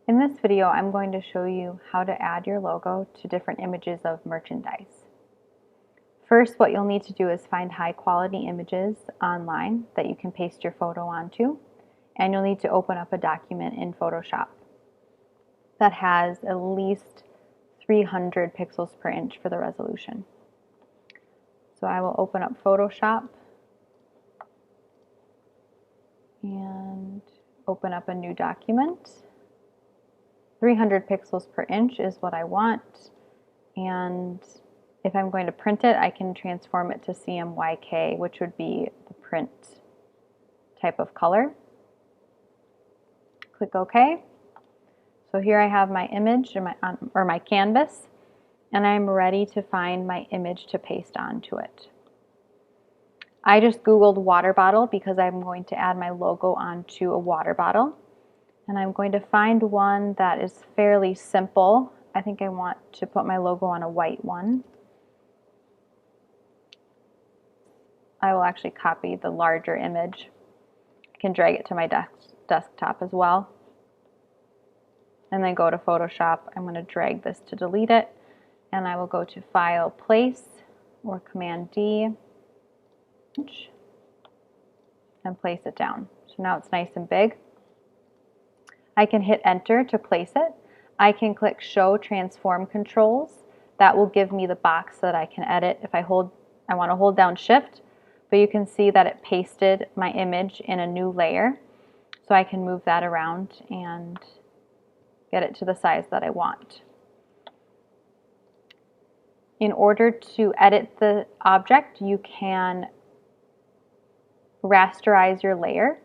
In this video, I'm going to show you how to add your logo to different images of merchandise. First, what you'll need to do is find high quality images online that you can paste your photo onto, and you'll need to open up a document in Photoshop that has at least 300 pixels per inch for the resolution. So I will open up Photoshop and open up a new document. 300 pixels per inch is what I want, and if I'm going to print it, I can transform it to CMYK, which would be the print type of color. Click OK. So here I have my image or my canvas, and I'm ready to find my image to paste onto it. I just Googled water bottle because I'm going to add my logo onto a water bottle. And I'm going to find one that is fairly simple. I think I want to put my logo on a white one. I will actually copy the larger image. I can drag it to my desktop as well. And then go to Photoshop. I'm going to drag this to delete it. And I will go to File, Place, or Command D, and place it down. So now it's nice and big. I can hit Enter to place it. I can click Show Transform Controls. That will give me the box that I can edit if I want to hold down Shift, but you can see that it pasted my image in a new layer. So I can move that around and get it to the size that I want. In order to edit the object, you can rasterize your layer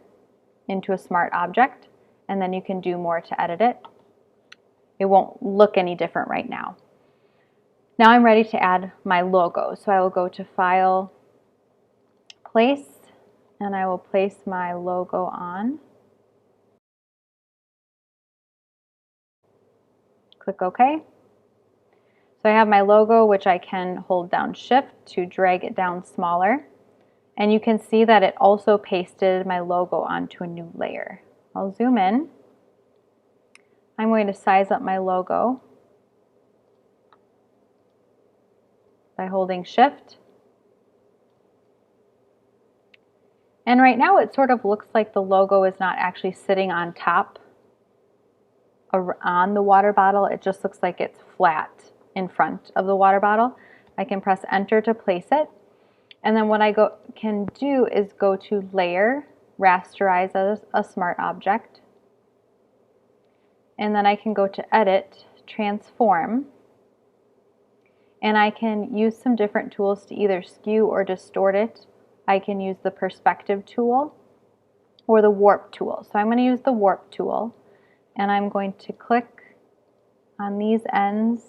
into a smart object, and then you can do more to edit it. It won't look any different right now. Now I'm ready to add my logo. So I will go to File, Place, and I will place my logo on. Click OK. So I have my logo, which I can hold down Shift to drag it down smaller. And you can see that it also pasted my logo onto a new layer. I'll zoom in. I'm going to size up my logo by holding Shift. And right now it sort of looks like the logo is not actually sitting on top on the water bottle. It just looks like it's flat in front of the water bottle. I can press Enter to place it. And then what I can do is go to Layer, Rasterize as a smart object. And then I can go to Edit, Transform. And I can use some different tools to either skew or distort it. I can use the Perspective tool or the Warp tool. So I'm going to use the Warp tool, and I'm going to click on these ends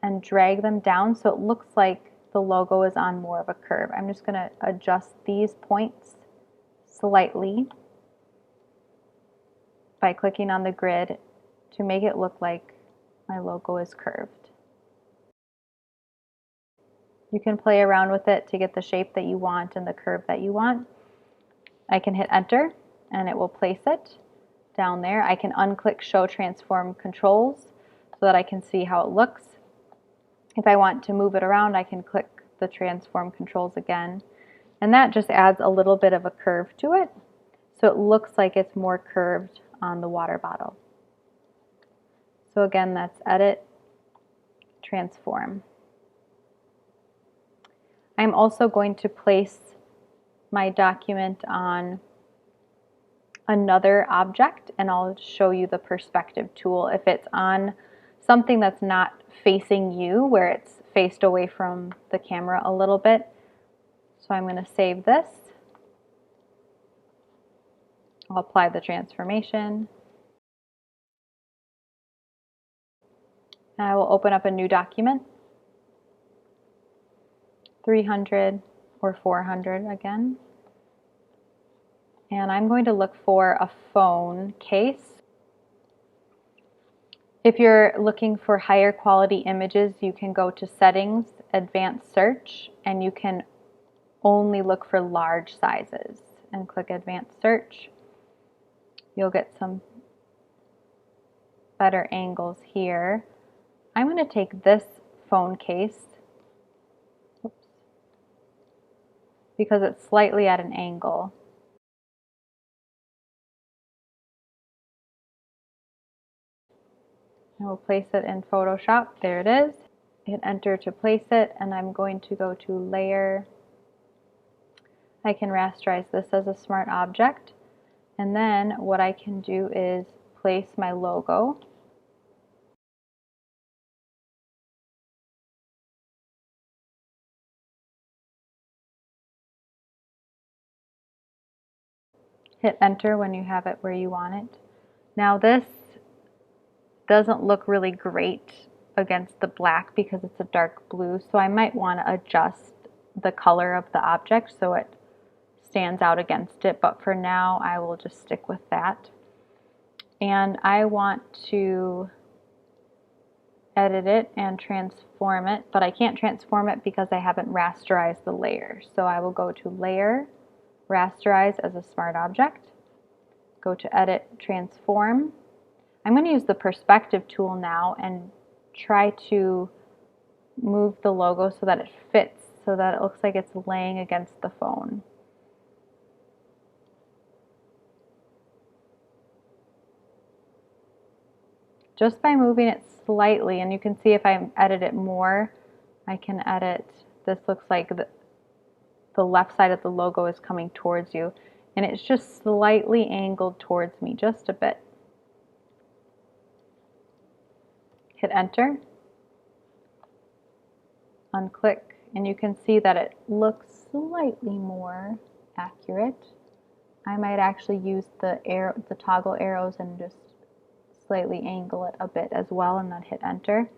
and drag them down so it looks like the logo is on more of a curve. I'm just going to adjust these points slightly by clicking on the grid to make it look like my logo is curved. You can play around with it to get the shape that you want and the curve that you want. I can hit Enter and it will place it down there. I can unclick Show Transform Controls so that I can see how it looks. If I want to move it around, I can click the Transform Controls again. And that just adds a little bit of a curve to it, so it looks like it's more curved on the water bottle. So again, that's Edit, Transform. I'm also going to place my document on another object, and I'll show you the Perspective tool if it's on something that's not facing you, where it's faced away from the camera a little bit. So I'm going to save this. I'll apply the transformation. And I will open up a new document. 300 or 400 again. And I'm going to look for a phone case. If you're looking for higher quality images, you can go to Settings, Advanced Search, and you can only look for large sizes and click Advanced Search. You'll get some better angles here. I'm going to take this phone case, oops, because it's slightly at an angle. I will place it in Photoshop. There it is. Hit enter to place it, and I'm going to go to layer. I can rasterize this as a smart object, and then what I can do is place my logo. Hit enter when you have it where you want it. Now this doesn't look really great against the black because it's a dark blue, so I might want to adjust the color of the object so it stands out against it, but for now I will just stick with that. And I want to edit it and transform it, but I can't transform it because I haven't rasterized the layer. So I will go to Layer, Rasterize as a smart object, go to Edit, Transform. I'm going to use the Perspective tool now and try to move the logo so that it fits, so that it looks like it's laying against the phone. Just by moving it slightly, and you can see if I edit it more, I can edit, this looks like the left side of the logo is coming towards you, and it's just slightly angled towards me, just a bit. Hit enter, unclick, and you can see that it looks slightly more accurate. I might actually use the toggle arrows and just slightly angle it a bit as well, and then hit enter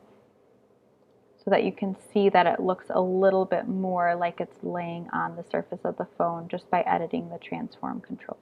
so that you can see that it looks a little bit more like it's laying on the surface of the phone just by editing the transform control.